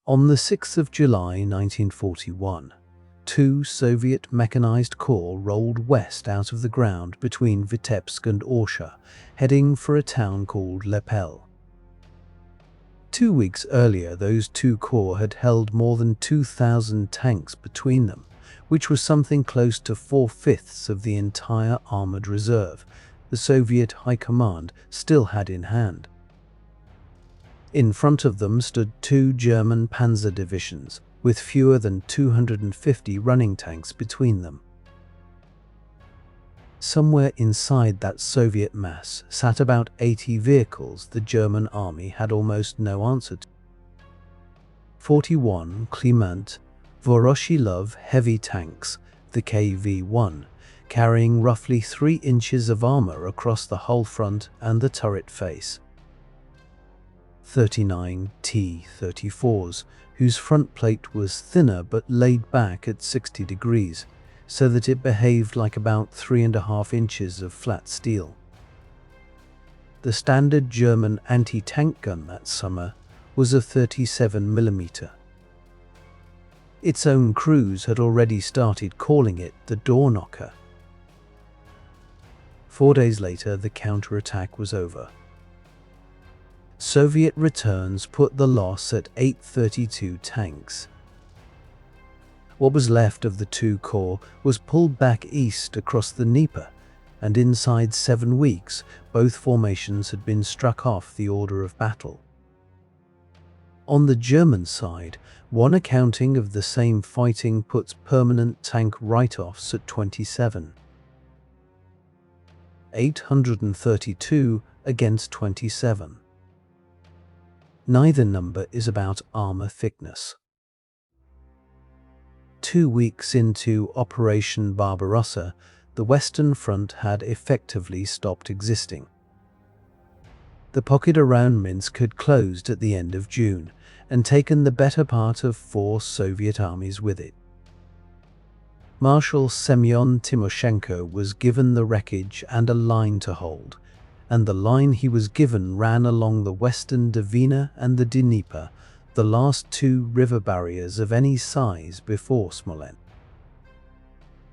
On the 6th of July 1941, two Soviet mechanized corps rolled west out of the ground between Vitebsk and Orsha, heading for a town called Lepel. 2 weeks earlier, those two corps had held more than 2,000 tanks between them, which was something close to 4/5 of the entire armored reserve the Soviet High Command still had in hand. In front of them stood two German Panzer divisions, with fewer than 250 running tanks between them. Somewhere inside that Soviet mass sat about 80 vehicles the German army had almost no answer to. 41 Kliment Voroshilov heavy tanks, the KV-1, carrying roughly 3 inches of armor across the whole front and the turret face. 39 T-34s, whose front plate was thinner but laid back at 60 degrees, so that it behaved like about 3.5 inches of flat steel. The standard German anti-tank gun that summer was a 37mm. Its own crews had already started calling it the door knocker. 4 days later, the counterattack was over. Soviet returns put the loss at 832 tanks. What was left of the two corps was pulled back east across the Dnieper, and inside 7 weeks, both formations had been struck off the order of battle. On the German side, one accounting of the same fighting puts permanent tank write-offs at 27. 832 against 27. Neither number is about armor thickness. 2 weeks into Operation Barbarossa, the Western Front had effectively stopped existing. The pocket around Minsk had closed at the end of June and taken the better part of 4 Soviet armies with it. Marshal Semyon Timoshenko was given the wreckage and a line to hold, and the line he was given ran along the western Dvina and the Dnieper, the last 2 river barriers of any size before Smolensk.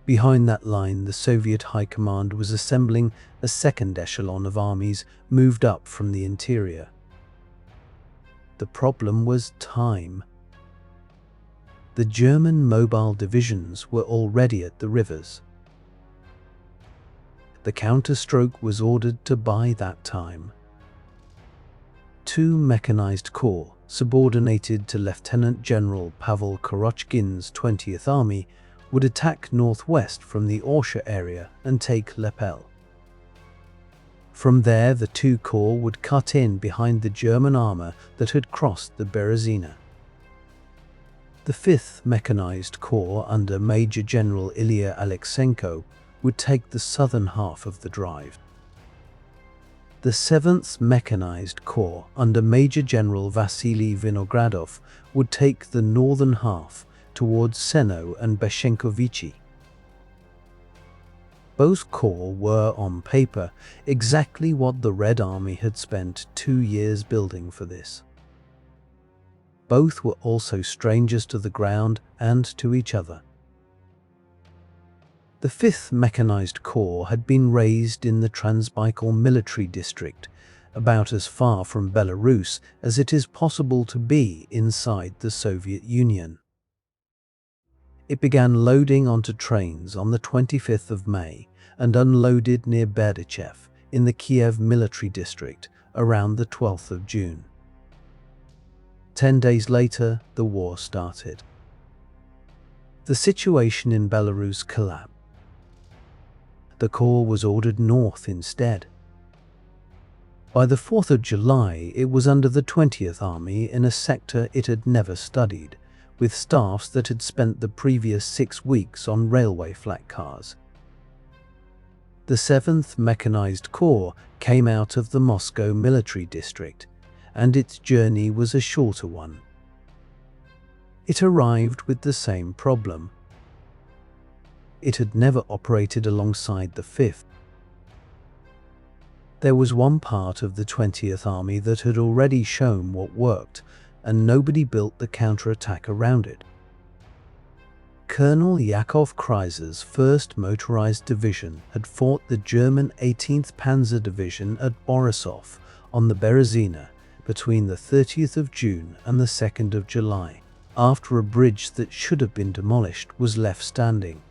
Behind that line, the Soviet High Command was assembling a second echelon of armies moved up from the interior. The problem was time. The German mobile divisions were already at the rivers. The counterstroke was ordered to buy that time. 2 mechanized corps, subordinated to Lieutenant General Pavel Korochkin's 20th Army, would attack northwest from the Orsha area and take Lepel. From there, the 2 corps would cut in behind the German armor that had crossed the Berezina. The 5th Mechanized Corps under Major General Ilya Alexenko would take the southern half of the drive. The 7th Mechanized Corps under Major General Vasily Vinogradov would take the northern half towards Senno and Beshenkovichi. Both corps were, on paper, exactly what the Red Army had spent 2 years building for this. Both were also strangers to the ground and to each other. The 5th Mechanized Corps had been raised in the Transbaikal military district, about as far from Belarus as it is possible to be inside the Soviet Union. It began loading onto trains on the 25th of May and unloaded near Berdichev in the Kiev military district around the 12th of June. 10 days later, the war started. The situation in Belarus collapsed. The corps was ordered north instead. By the 4th of July, it was under the 20th Army in a sector it had never studied, with staffs that had spent the previous 6 weeks on railway flat cars. The 7th Mechanized Corps came out of the Moscow military district, and its journey was a shorter one. It arrived with the same problem. It had never operated alongside the 5th. There was one part of the 20th Army that had already shown what worked, and nobody built the counterattack around it. Colonel Yakov Kreiser's 1st Motorized Division had fought the German 18th Panzer Division at Borisov on the Berezina between the 30th of June and the 2nd of July, after a bridge that should have been demolished was left standing.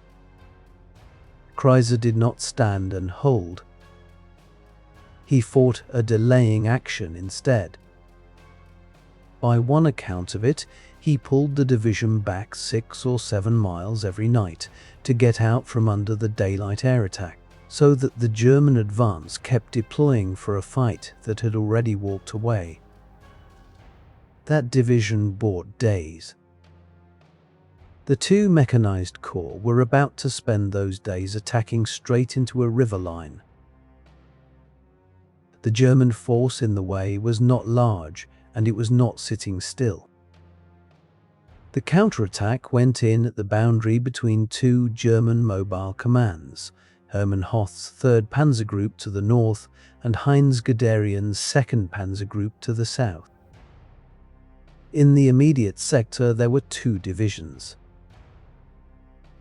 Kreiser did not stand and hold. He fought a delaying action instead. By one account of it, he pulled the division back 6 or 7 miles every night to get out from under the daylight air attack, so that the German advance kept deploying for a fight that had already walked away. That division bought days. The 2 mechanized corps were about to spend those days attacking straight into a river line. The German force in the way was not large, and it was not sitting still. The counterattack went in at the boundary between 2 German mobile commands, Hermann Hoth's 3rd Panzer Group to the north and Heinz Guderian's 2nd Panzer Group to the south. In the immediate sector there were 2 divisions.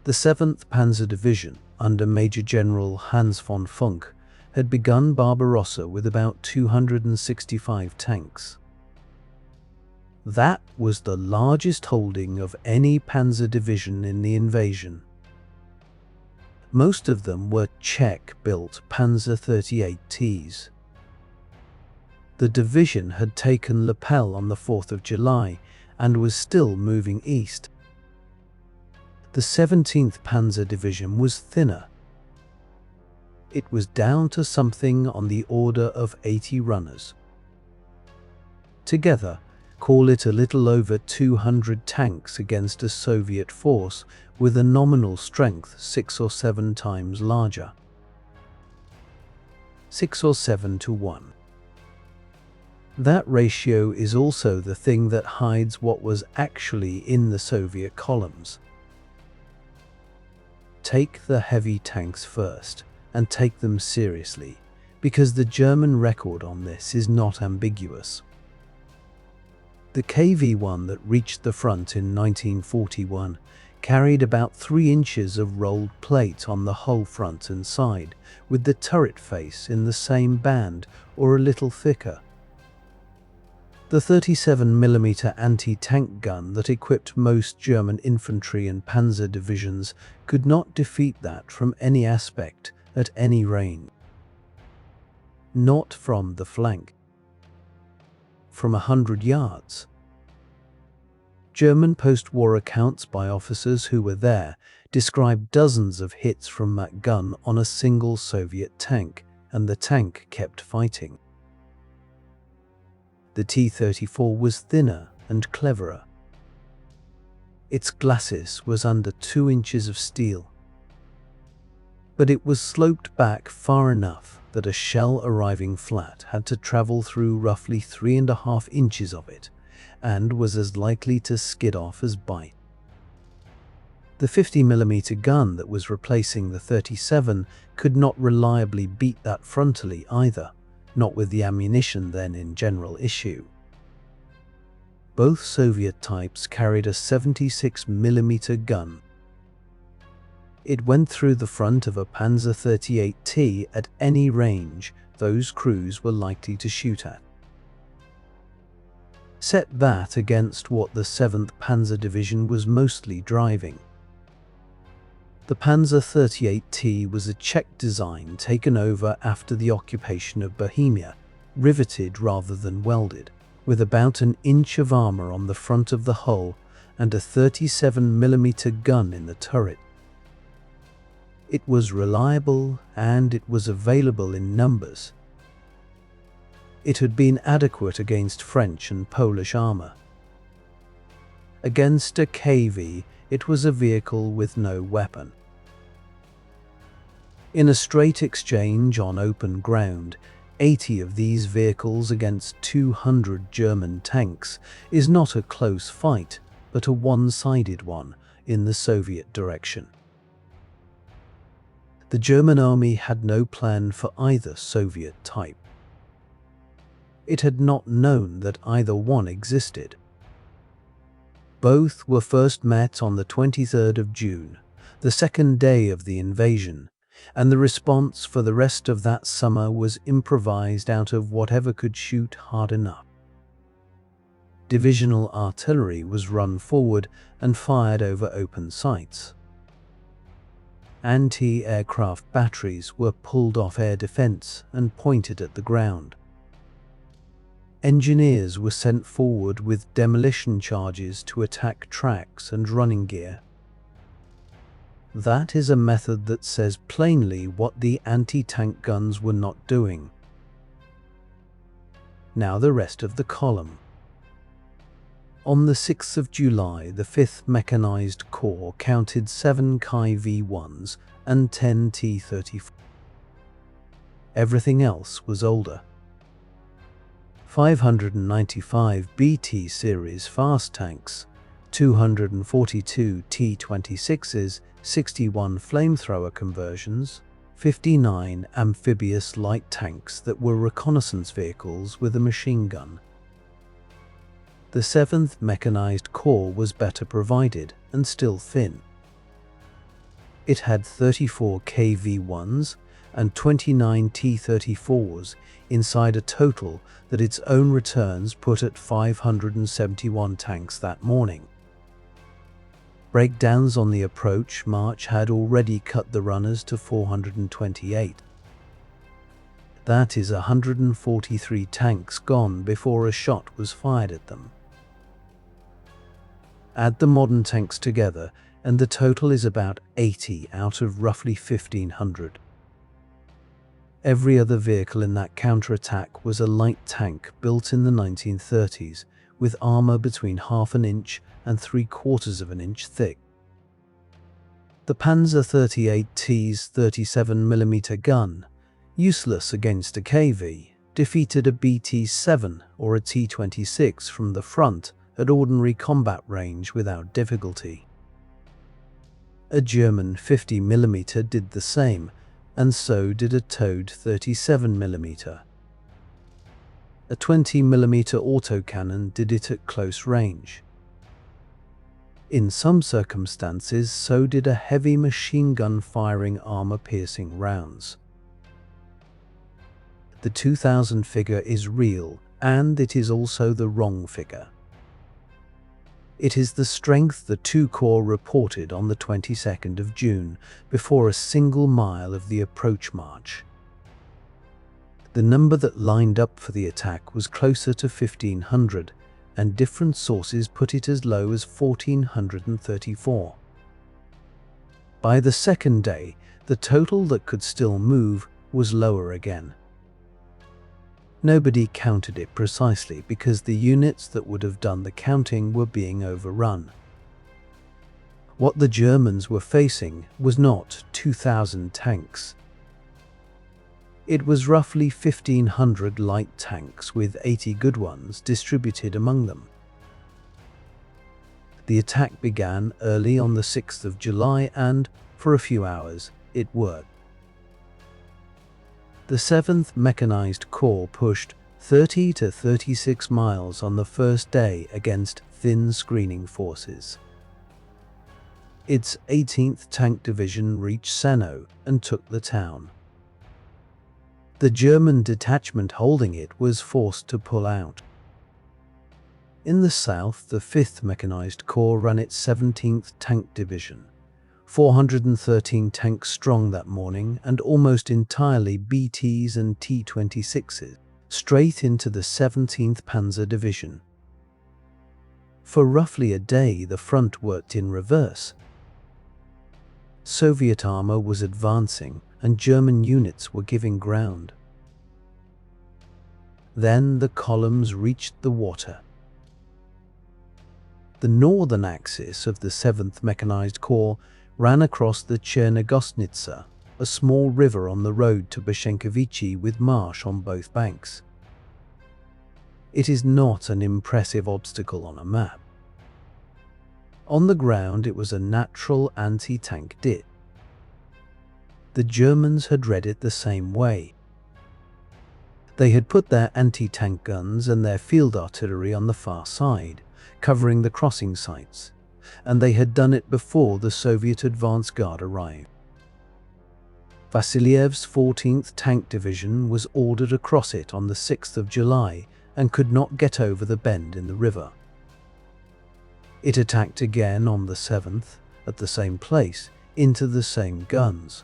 The 7th Panzer Division, under Major General Hans von Funk, had begun Barbarossa with about 265 tanks. That was the largest holding of any panzer division in the invasion. Most of them were Czech-built Panzer 38Ts. The division had taken Lapel on the 4th of July and was still moving east. The 17th Panzer Division was thinner. It was down to something on the order of 80 runners. Together, call it a little over 200 tanks against a Soviet force with a nominal strength 6 or 7 times larger. 6 or 7 to 1. That ratio is also the thing that hides what was actually in the Soviet columns. Take the heavy tanks first, and take them seriously, because the German record on this is not ambiguous. The KV-1 that reached the front in 1941 carried about 3 inches of rolled plate on the whole front and side, with the turret face in the same band or a little thicker. The 37mm anti-tank gun that equipped most German infantry and panzer divisions could not defeat that from any aspect, at any range. Not from the flank. From 100 yards. German post-war accounts by officers who were there described dozens of hits from that gun on a single Soviet tank, and the tank kept fighting. The T-34 was thinner and cleverer. Its glacis was under 2 inches of steel, but it was sloped back far enough that a shell arriving flat had to travel through roughly 3.5 inches of it, and was as likely to skid off as bite. The 50mm gun that was replacing the 37 could not reliably beat that frontally either, not with the ammunition then in general issue. Both Soviet types carried a 76mm gun. It went through the front of a Panzer 38T at any range those crews were likely to shoot at. Set that against what the 7th Panzer Division was mostly driving. The Panzer 38T was a Czech design taken over after the occupation of Bohemia, riveted rather than welded, with about 1 inch of armor on the front of the hull and a 37mm gun in the turret. It was reliable and it was available in numbers. It had been adequate against French and Polish armor. Against a KV, it was a vehicle with no weapon. In a straight exchange on open ground, 80 of these vehicles against 200 German tanks is not a close fight, but a one-sided one in the Soviet direction. The German army had no plan for either Soviet type. It had not known that either one existed. Both were first met on the 23rd of June, the second day of the invasion, and the response for the rest of that summer was improvised out of whatever could shoot hard enough. Divisional artillery was run forward and fired over open sights. Anti-aircraft batteries were pulled off air defense and pointed at the ground. Engineers were sent forward with demolition charges to attack tracks and running gear. That is a method that says plainly what the anti-tank guns were not doing. Now the rest of the column. On the 6th of July, the 5th Mechanized Corps counted 7 Kai V1s and 10 T-34. Everything else was older. 595 BT series fast tanks, 242 T-26s, 61 flamethrower conversions, 59 amphibious light tanks that were reconnaissance vehicles with a machine gun. The 7th Mechanized Corps was better provided and still thin. It had 34 KV-1s and 29 T-34s inside a total that its own returns put at 571 tanks that morning. Breakdowns on the approach march had already cut the runners to 428. That is 143 tanks gone before a shot was fired at them. Add the modern tanks together and the total is about 80 out of roughly 1,500. Every other vehicle in that counterattack was a light tank built in the 1930s with armor between ½ an inch and 3/4 of an inch thick. The Panzer 38T's 37mm gun, useless against a KV, defeated a BT-7 or a T-26 from the front at ordinary combat range without difficulty. A German 50mm did the same, and so did a towed 37mm. A 20mm autocannon did it at close range. In some circumstances, so did a heavy machine gun firing armor-piercing rounds. The 2000 figure is real, and it is also the wrong figure. It is the strength the two corps reported on the 22nd of June, before a single mile of the approach march. The number that lined up for the attack was closer to 1,500, and different sources put it as low as 1,434. By the second day, the total that could still move was lower again. Nobody counted it precisely because the units that would have done the counting were being overrun. What the Germans were facing was not 2,000 tanks. It was roughly 1,500 light tanks with 80 good ones distributed among them. The attack began early on the 6th of July and, for a few hours, it worked. The 7th Mechanized Corps pushed 30 to 36 miles on the first day against thin screening forces. Its 18th Tank Division reached Senno and took the town. The German detachment holding it was forced to pull out. In the south, the 5th Mechanized Corps ran its 17th Tank Division, 413 tanks strong that morning and almost entirely BTs and T-26s, straight into the 17th Panzer Division. For roughly a day, the front worked in reverse. Soviet armor was advancing and German units were giving ground. Then the columns reached the water. The northern axis of the 7th Mechanized Corps ran across the Chernogostnitsa, a small river on the road to Byshenkovichi with marsh on both banks. It is not an impressive obstacle on a map. On the ground, it was a natural anti-tank ditch. The Germans had read it the same way. They had put their anti-tank guns and their field artillery on the far side, covering the crossing sites, and they had done it before the Soviet advance guard arrived. Vasiliev's 14th Tank Division was ordered across it on the 6th of July and could not get over the bend in the river. It attacked again on the 7th, at the same place, into the same guns.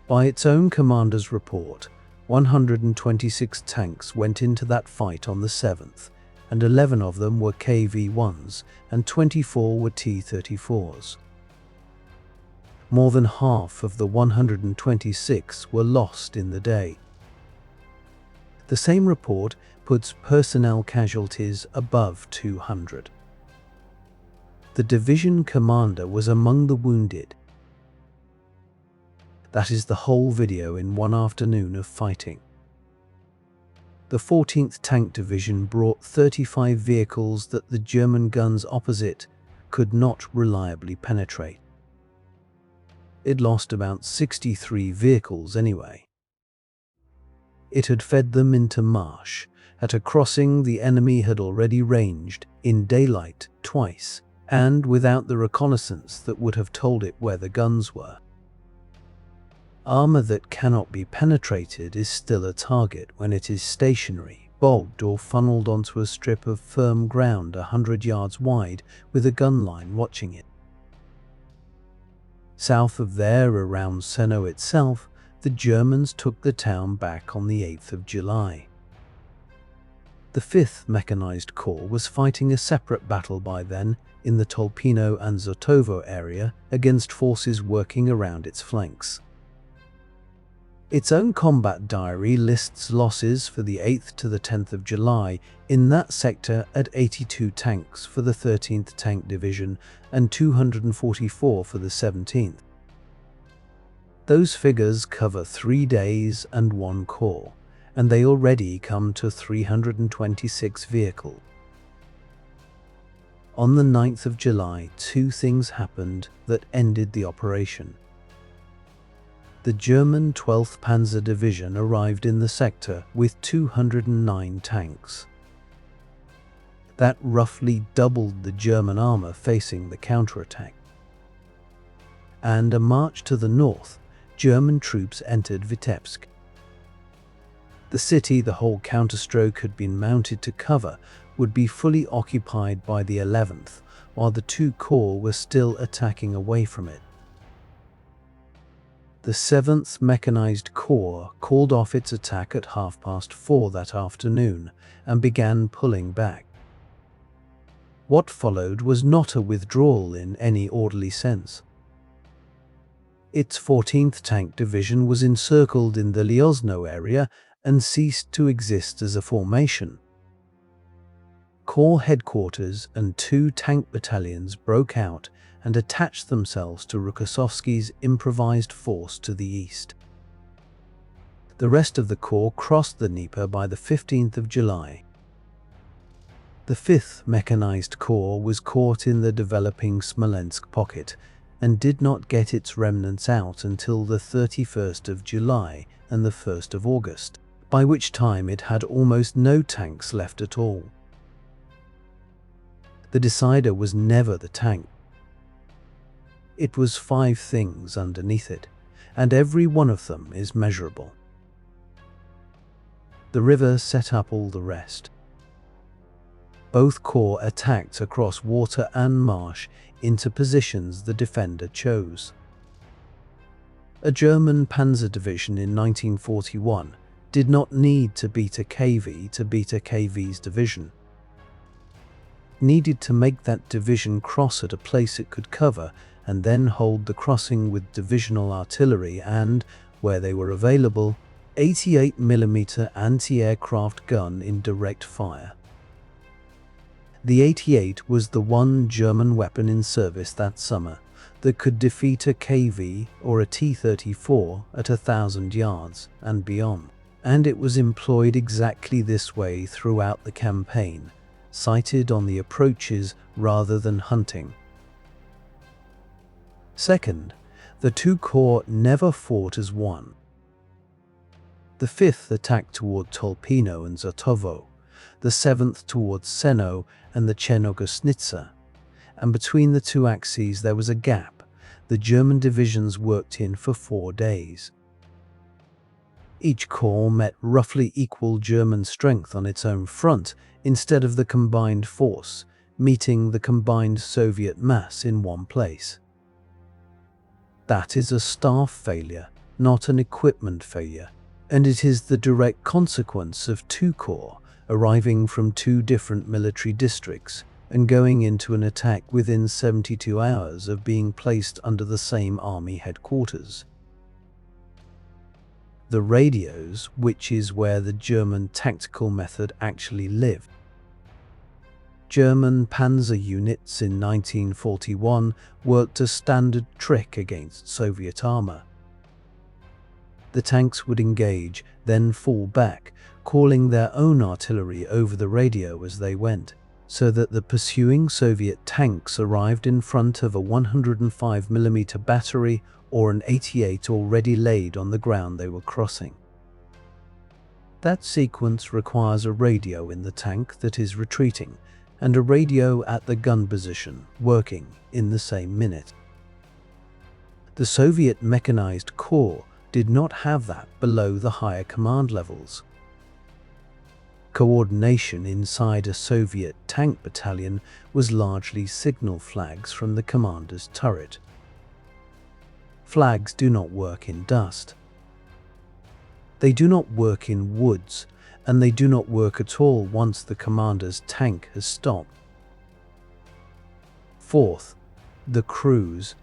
By its own commander's report, 126 tanks went into that fight on the 7th, and 11 of them were KV-1s and 24 were T-34s. More than half of the 126 were lost in the day. The same report puts personnel casualties above 200. The division commander was among the wounded. That is the whole video in one afternoon of fighting. The 14th Tank Division brought 35 vehicles that the German guns opposite could not reliably penetrate. It lost about 63 vehicles anyway. It had fed them into marsh. At a crossing the enemy had already ranged, in daylight, twice, and without the reconnaissance that would have told it where the guns were. Armor that cannot be penetrated is still a target when it is stationary, bogged or funneled onto a strip of firm ground 100 yards wide with a gun line watching it. South of there, around Senno itself, the Germans took the town back on the 8th of July. The 5th Mechanized Corps was fighting a separate battle by then in the Tolpino and Zotovo area against forces working around its flanks. Its own combat diary lists losses for the 8th to the 10th of July in that sector at 82 tanks for the 13th Tank Division and 244 for the 17th. Those figures cover 3 days and 1 corps, and they already come to 326 vehicles. On the 9th of July, 2 things happened that ended the operation. The German 12th Panzer Division arrived in the sector with 209 tanks. That roughly doubled the German armor facing the counterattack. And a march to the north, German troops entered Vitebsk. The city the whole counterstroke had been mounted to cover would be fully occupied by the 11th, while the 2 corps were still attacking away from it. The 7th Mechanized Corps called off its attack at 4:30 that afternoon and began pulling back. What followed was not a withdrawal in any orderly sense. Its 14th Tank Division was encircled in the Liozno area and ceased to exist as a formation. Corps headquarters and 2 tank battalions broke out and attached themselves to Rokossovsky's improvised force to the east. The rest of the corps crossed the Dnieper by the 15th of July. The 5th Mechanized Corps was caught in the developing Smolensk pocket and did not get its remnants out until the 31st of July and the 1st of August, by which time it had almost no tanks left at all. The decider was never the tank. It was 5 things underneath it, and every one of them is measurable. The river set up all the rest. Both corps attacked across water and marsh into positions the defender chose. A German Panzer division in 1941 did not need to beat a KV to beat a KV's division. Needed to make that division cross at a place it could cover and then hold the crossing with divisional artillery and, where they were available, 88mm anti-aircraft gun in direct fire. The 88 was the one German weapon in service that summer that could defeat a KV or a T-34 at 1,000 yards and beyond, and it was employed exactly this way throughout the campaign, sighted on the approaches rather than hunting. Second, the 2 corps never fought as one. The 5th attacked toward Tolpino and Zotovo, the 7th towards Senno and the Chernogostnitsa, and between the two axes there was a gap the German divisions worked in for 4 days. Each corps met roughly equal German strength on its own front instead of the combined force, meeting the combined Soviet mass in one place. That is a staff failure, not an equipment failure, and it is the direct consequence of 2 corps arriving from 2 different military districts and going into an attack within 72 hours of being placed under the same army headquarters. The radios, which is where the German tactical method actually lived. German Panzer units in 1941 worked a standard trick against Soviet armor. The tanks would engage, then fall back, calling their own artillery over the radio as they went, so that the pursuing Soviet tanks arrived in front of a 105mm battery or an 88 already laid on the ground they were crossing. That sequence requires a radio in the tank that is retreating, and a radio at the gun position working in the same minute. The Soviet mechanized corps did not have that below the higher command levels. Coordination inside a Soviet tank battalion was largely signal flags from the commander's turret. Flags do not work in dust. They do not work in woods, and they do not work at all once the commander's tank has stopped. Fourth, the crews.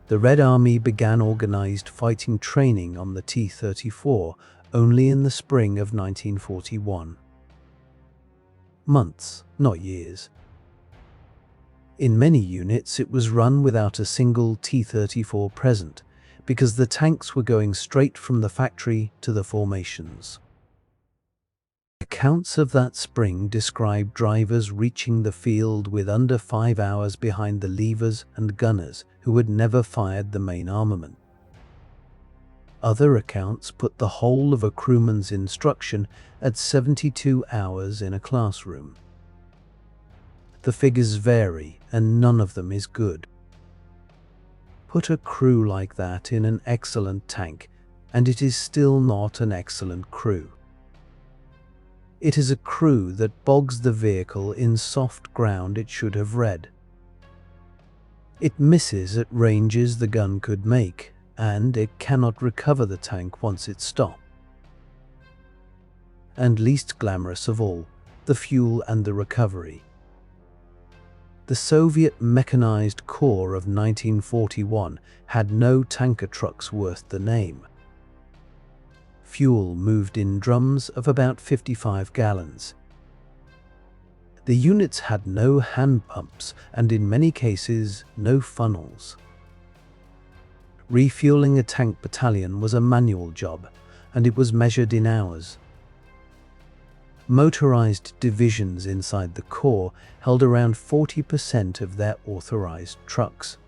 The Red Army began organized fighting training on the T-34 only in the spring of 1941. Months, not years. In many units it was run without a single T-34 present, because the tanks were going straight from the factory to the formations. Accounts of that spring describe drivers reaching the field with under 5 hours behind the levers and gunners who had never fired the main armament. Other accounts put the whole of a crewman's instruction at 72 hours in a classroom. The figures vary, and none of them is good. Put a crew like that in an excellent tank, and it is still not an excellent crew. It is a crew that bogs the vehicle in soft ground it should have read. It misses at ranges the gun could make, and it cannot recover the tank once it stops. And least glamorous of all, the fuel and the recovery. The Soviet mechanized corps of 1941 had no tanker trucks worth the name. Fuel moved in drums of about 55 gallons. The units had no hand pumps and in many cases no funnels. Refueling a tank battalion was a manual job, and it was measured in hours. Motorized divisions inside the corps held around 40% of their authorized trucks.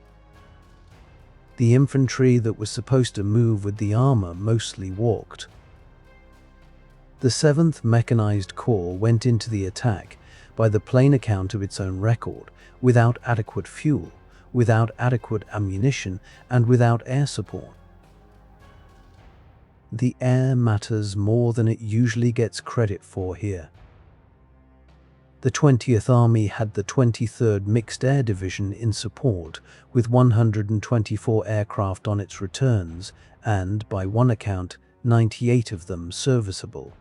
The infantry that was supposed to move with the armor mostly walked. The 7th Mechanized Corps went into the attack, by the plain account of its own record, without adequate fuel, without adequate ammunition, and without air support. The air matters more than it usually gets credit for here. The 20th Army had the 23rd Mixed Air Division in support, with 124 aircraft on its returns, and, by one account, 98 of them serviceable.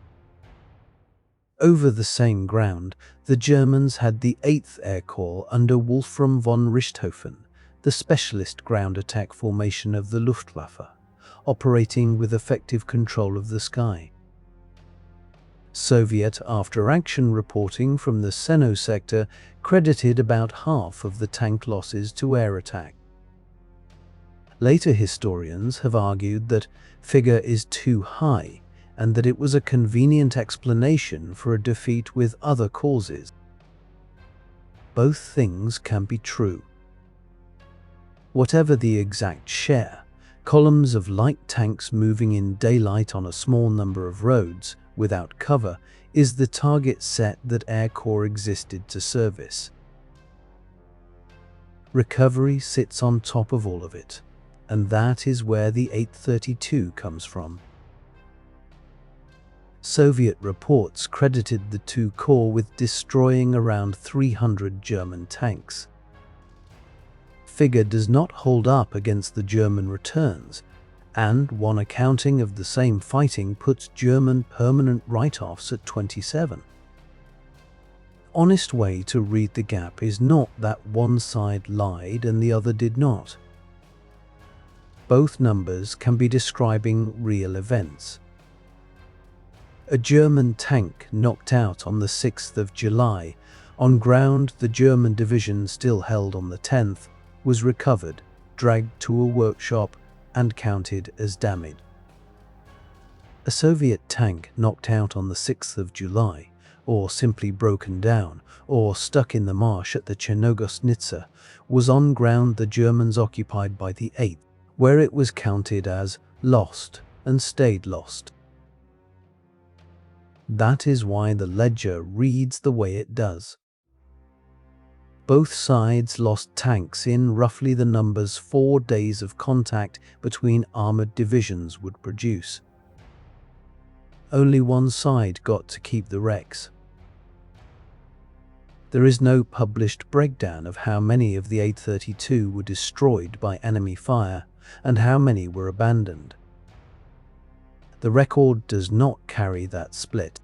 Over the same ground, the Germans had the 8th Air Corps under Wolfram von Richthofen, the specialist ground attack formation of the Luftwaffe, operating with effective control of the sky. Soviet after-action reporting from the Senno sector credited about half of the tank losses to air attack. Later historians have argued that figure is too high, and that it was a convenient explanation for a defeat with other causes. Both things can be true. Whatever the exact share, columns of light tanks moving in daylight on a small number of roads without cover, is the target set that Air Corps existed to service. Recovery sits on top of all of it, and that is where the 832 comes from. Soviet reports credited the two corps with destroying around 300 German tanks. Figure does not hold up against the German returns, and one accounting of the same fighting puts German permanent write-offs at 27. Honest way to read the gap is not that one side lied and the other did not. Both numbers can be describing real events. A German tank knocked out on the 6th of July, on ground the German division still held on the 10th, was recovered, dragged to a workshop, and counted as damaged. A Soviet tank knocked out on the 6th of July, or simply broken down, or stuck in the marsh at the Chernogostnitsa, was on ground the Germans occupied by the 8th, where it was counted as lost and stayed lost. That is why the ledger reads the way it does. Both sides lost tanks in roughly the numbers 4 days of contact between armored divisions would produce. Only one side got to keep the wrecks. There is no published breakdown of how many of the 832 were destroyed by enemy fire and how many were abandoned. The record does not carry that split.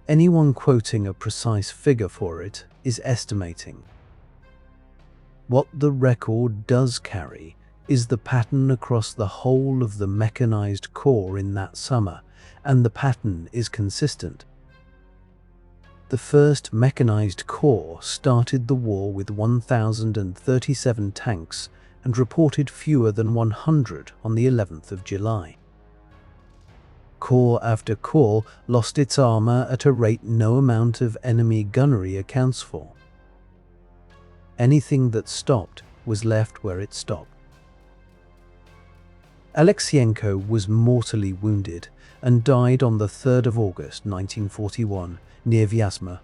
Anyone quoting a precise figure for it is estimating. What the record does carry is the pattern across the whole of the mechanized corps in that summer, and the pattern is consistent. The 1st Mechanized Corps started the war with 1,037 tanks and reported fewer than 100 on the 11th of July. Corps after corps lost its armor at a rate no amount of enemy gunnery accounts for. Anything that stopped was left where it stopped. Alexienko was mortally wounded and died on the 3rd of August 1941 near Vyazma.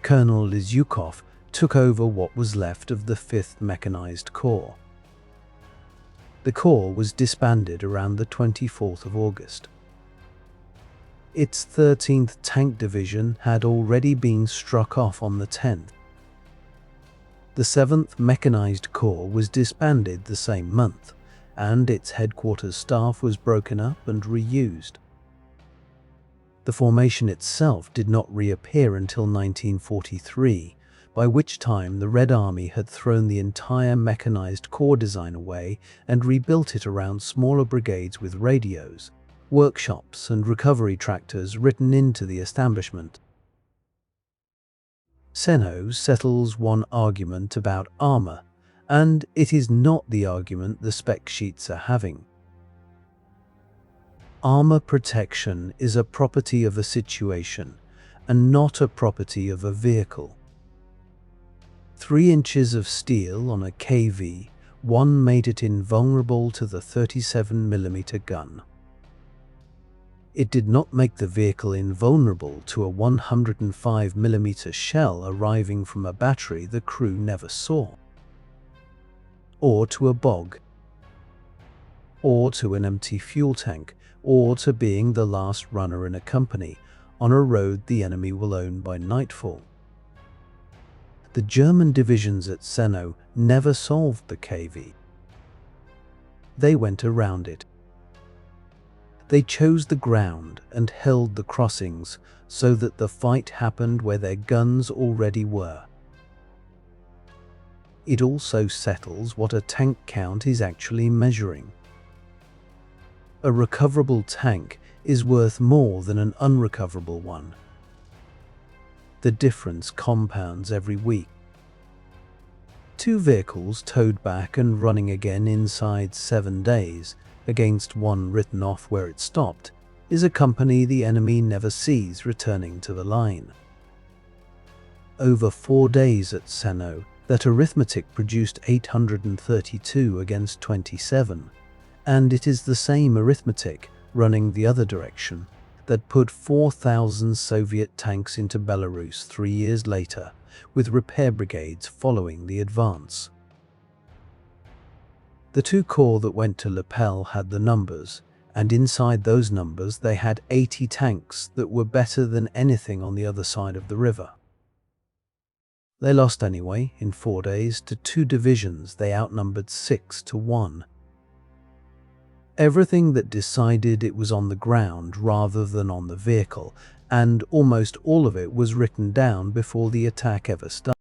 Colonel Lizyukov took over what was left of the 5th Mechanized Corps. The corps was disbanded around the 24th of August. Its 13th Tank Division had already been struck off on the 10th. The 7th Mechanized Corps was disbanded the same month, and its headquarters staff was broken up and reused. The formation itself did not reappear until 1943, by which time the Red Army had thrown the entire mechanized corps design away and rebuilt it around smaller brigades with radios, workshops and recovery tractors written into the establishment. Senno settles one argument about armor, and it is not the argument the spec sheets are having. Armor protection is a property of a situation, and not a property of a vehicle. 3 inches of steel on a KV-1 made it invulnerable to the 37mm gun. It did not make the vehicle invulnerable to a 105mm shell arriving from a battery the crew never saw, or to a bog, or to an empty fuel tank, or to being the last runner in a company on a road the enemy will own by nightfall. The German divisions at Senno never solved the KV. They went around it. They chose the ground and held the crossings so that the fight happened where their guns already were. It also settles what a tank count is actually measuring. A recoverable tank is worth more than an unrecoverable one. The difference compounds every week. 2 vehicles towed back and running again inside 7 days, against one written off where it stopped, is a company the enemy never sees returning to the line. Over 4 days at Senno, that arithmetic produced 832 against 27, and it is the same arithmetic running the other direction, that put 4,000 Soviet tanks into Belarus 3 years later, with repair brigades following the advance. The 2 corps that went to Lapel had the numbers, and inside those numbers they had 80 tanks that were better than anything on the other side of the river. They lost anyway, in 4 days, to 2 divisions they outnumbered 6-1. Everything that decided it was on the ground rather than on the vehicle, and almost all of it was written down before the attack ever started.